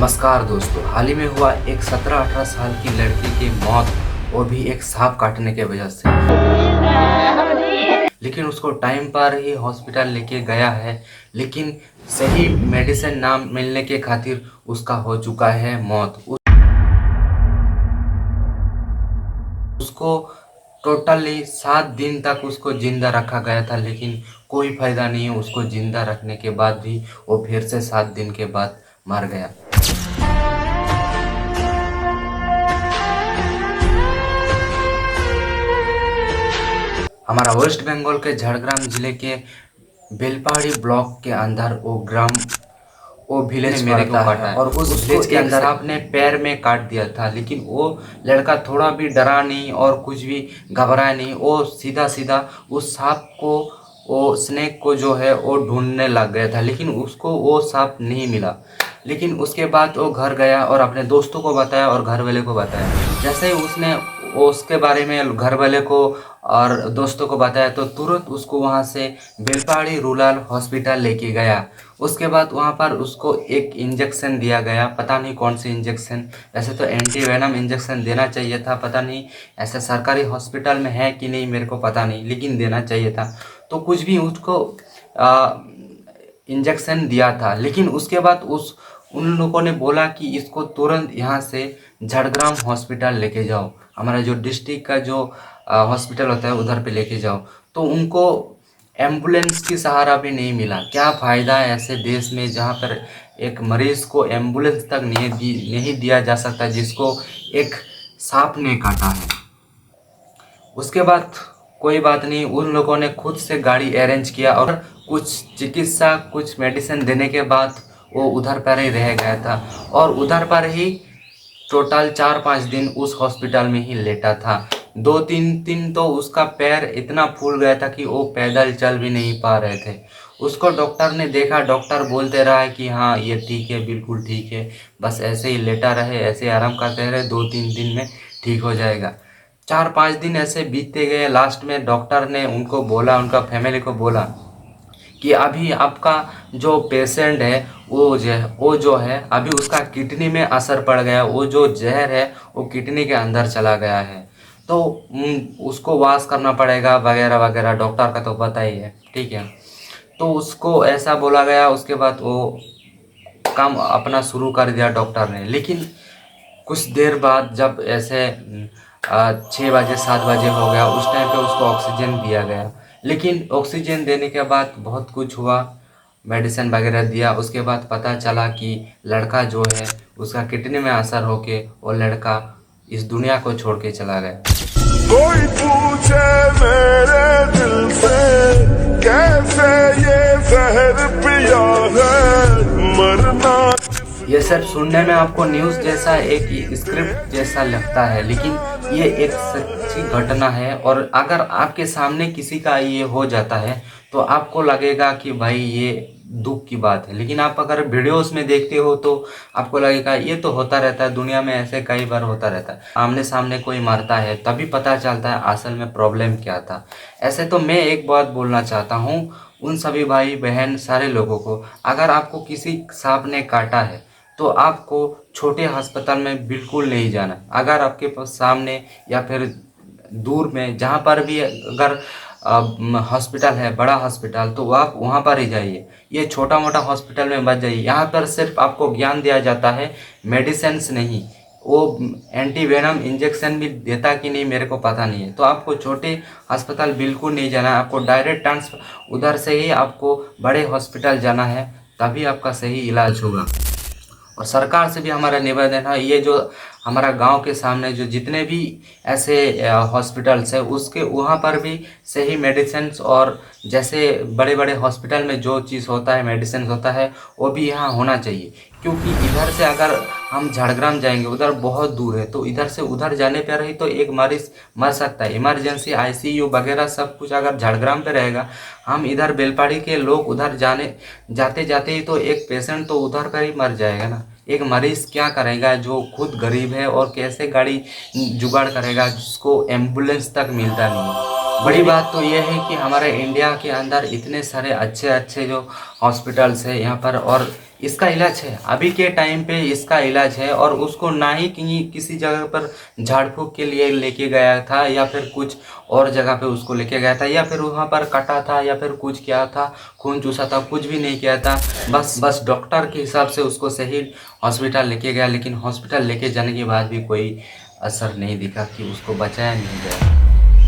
नमस्कार दोस्तों, हाल ही में हुआ एक 17-18 साल की लड़की की मौत, वो भी एक सांप काटने के वजह से। लेकिन उसको टाइम पर ही हॉस्पिटल लेके गया है, लेकिन सही मेडिसिन ना मिलने के खातिर उसका हो चुका है मौत। उसको टोटली 7 दिन तक उसको जिंदा रखा गया था, लेकिन कोई फायदा नहीं। उसको जिंदा रखने के बाद भी वो फिर से 7 दिन के बाद मर गया। हमारा वेस्ट बंगाल के झारग्राम जिले के बेलपहाड़ी ब्लॉक के अंदर वो विलेज मेरे को काटा है और उस विलेज के अंदर आपने पैर में काट दिया था। लेकिन वो लड़का थोड़ा भी डरा नहीं और कुछ भी घबराया नहीं। वो सीधा सीधा उस सांप को, वो स्नेक को जो है वो ढूंढने लग गया था, लेकिन उसको वो सांप नहीं मिला। लेकिन उसके बाद वो घर गया और अपने दोस्तों को बताया और घर वाले को बताया। जैसे ही उसने उसके बारे में घर वाले को और दोस्तों को बताया तो तुरंत उसको वहाँ से बेलपहाड़ी रूरल हॉस्पिटल लेके गया। उसके बाद वहाँ पर उसको एक इंजेक्शन दिया गया, पता नहीं कौन सी इंजेक्शन। वैसे तो एंटीवेनम इंजेक्शन देना चाहिए था, पता नहीं ऐसे सरकारी हॉस्पिटल में है कि नहीं मेरे को पता नहीं, लेकिन देना चाहिए था। तो कुछ भी उसको इंजेक्शन दिया था। लेकिन उसके बाद उन लोगों ने बोला कि इसको तुरंत यहाँ से झड़ग्राम हॉस्पिटल लेके जाओ, हमारा जो डिस्ट्रिक्ट का जो हॉस्पिटल होता है उधर पे लेके जाओ। तो उनको एम्बुलेंस की सहारा भी नहीं मिला। क्या फ़ायदा है ऐसे देश में जहाँ पर एक मरीज़ को एम्बुलेंस तक नहीं दिया जा सकता, जिसको एक सांप ने काटा है। उसके बाद कोई बात नहीं, उन लोगों ने खुद से गाड़ी अरेंज किया और कुछ चिकित्सा, कुछ मेडिसिन देने के बाद वो उधर पर ही रह गया था और उधर पर ही टोटल 4-5 दिन उस हॉस्पिटल में ही लेटा था। 2-3 दिन तो उसका पैर इतना फूल गया था कि वो पैदल चल भी नहीं पा रहे थे। उसको डॉक्टर ने देखा, डॉक्टर बोलते रहा कि हाँ ये ठीक है, बिल्कुल ठीक है, बस ऐसे ही लेटा रहे, ऐसे आराम करते रहे, 2-3 दिन में ठीक हो जाएगा। 4-5 दिन ऐसे बीतते गए। लास्ट में डॉक्टर ने उनको बोला, उनका फैमिली को बोला कि अभी आपका जो पेशेंट है वो जो है अभी उसका किडनी में असर पड़ गया, वो जो जहर है वो किडनी के अंदर चला गया है, तो उसको वाश करना पड़ेगा वगैरह वगैरह। डॉक्टर का तो पता ही है, ठीक है। तो उसको ऐसा बोला गया। उसके बाद वो काम अपना शुरू कर दिया डॉक्टर ने। लेकिन कुछ देर बाद जब ऐसे 6 बजे 7 बजे हो गया, उस टाइम पे उसको ऑक्सीजन दिया गया। लेकिन ऑक्सीजन देने के बाद बहुत कुछ हुआ, मेडिसिन वगैरह दिया। उसके बाद पता चला कि लड़का जो है उसका किडनी में असर होके वो लड़का इस दुनिया को छोड़ के चला गया। कोई पूछे मेरे दिल से कैसे ये जहर पिया है मरना। ये सब सुनने में आपको न्यूज़ जैसा, एक स्क्रिप्ट जैसा लगता है, लेकिन ये एक सच्ची घटना है। और अगर आपके सामने किसी का ये हो जाता है तो आपको लगेगा कि भाई ये दुख की बात है। लेकिन आप अगर वीडियोस में देखते हो तो आपको लगेगा ये तो होता रहता है, दुनिया में ऐसे कई बार होता रहता है। आमने सामने कोई मरता है तभी पता चलता है असल में प्रॉब्लम क्या था। ऐसे तो मैं एक बात बोलना चाहता हूँ उन सभी भाई बहन सारे लोगों को, अगर आपको किसी सांप ने काटा है तो आपको छोटे अस्पताल में बिल्कुल नहीं जाना। अगर आपके पास सामने या फिर दूर में जहाँ पर भी अगर हॉस्पिटल है, बड़ा हॉस्पिटल, तो आप वहाँ पर ही जाइए। ये छोटा मोटा हॉस्पिटल में मत जाइए। यहाँ पर सिर्फ आपको ज्ञान दिया जाता है, मेडिसिन्स नहीं। वो एंटीवेनम इंजेक्शन भी देता कि नहीं मेरे को पता नहीं है। तो आपको छोटे अस्पताल बिल्कुल नहीं जाना है, आपको डायरेक्ट ट्रांसफर उधर से ही आपको बड़े हॉस्पिटल जाना है, तभी आपका सही इलाज होगा। और सरकार से भी हमारा निवेदन है, ये जो हमारा गांव के सामने जो जितने भी ऐसे हॉस्पिटल्स है उसके वहाँ पर भी सही मेडिसिन्स, और जैसे बड़े बड़े हॉस्पिटल में जो चीज़ होता है मेडिसिन होता है वो भी यहाँ होना चाहिए। क्योंकि इधर से अगर हम झाड़ग्राम जाएंगे उधर बहुत दूर है, तो इधर से उधर जाने पर ही तो एक मरीज मर सकता है। इमरजेंसी आईसीयू वगैरह सब कुछ अगर झाड़ग्राम पे रहेगा, हम इधर बेलपहाड़ी के लोग उधर जाते जाते ही तो एक पेशेंट तो उधर पर ही मर जाएगा ना। एक मरीज क्या करेगा जो खुद गरीब है, और कैसे गाड़ी जुगाड़ करेगा जिसको एम्बुलेंस तक मिलता नहीं है। बड़ी बात तो ये है कि हमारे इंडिया के अंदर इतने सारे अच्छे अच्छे जो हॉस्पिटल्स है यहाँ पर, और इसका इलाज है अभी के टाइम पे, इसका इलाज है। और उसको ना ही कहीं किसी जगह पर झाड़ फूक के लिए लेके गया था, या फिर कुछ और जगह पे उसको लेके गया था, या फिर वहाँ पर कटा था, या फिर कुछ किया था, खून चूसा था, कुछ भी नहीं किया था। बस डॉक्टर के हिसाब से उसको सही हॉस्पिटल लेके गया, लेकिन हॉस्पिटल लेके जाने के बाद भी कोई असर नहीं दिखा कि उसको बचाया नहीं गया।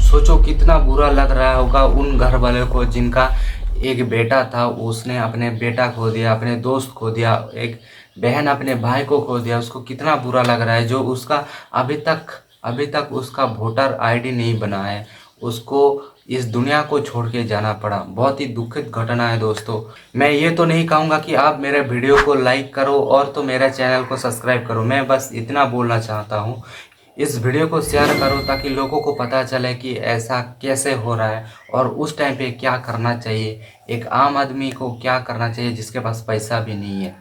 सोचो कितना बुरा लग रहा होगा उन घर वालों को जिनका एक बेटा था, उसने अपने बेटा खो दिया, अपने दोस्त खो दिया, एक बहन अपने भाई को खो दिया। उसको कितना बुरा लग रहा है, जो उसका अभी तक उसका वोटर आईडी नहीं बना है, उसको इस दुनिया को छोड़ के जाना पड़ा। बहुत ही दुखद घटना है दोस्तों। मैं ये तो नहीं कहूँगा कि आप मेरे वीडियो को लाइक करो और तो मेरे चैनल को सब्सक्राइब करो, मैं बस इतना बोलना चाहता हूँ। इस वीडियो को शेयर करो ताकि लोगों को पता चले कि ऐसा कैसे हो रहा है और उस टाइम पे क्या करना चाहिए, एक आम आदमी को क्या करना चाहिए जिसके पास पैसा भी नहीं है।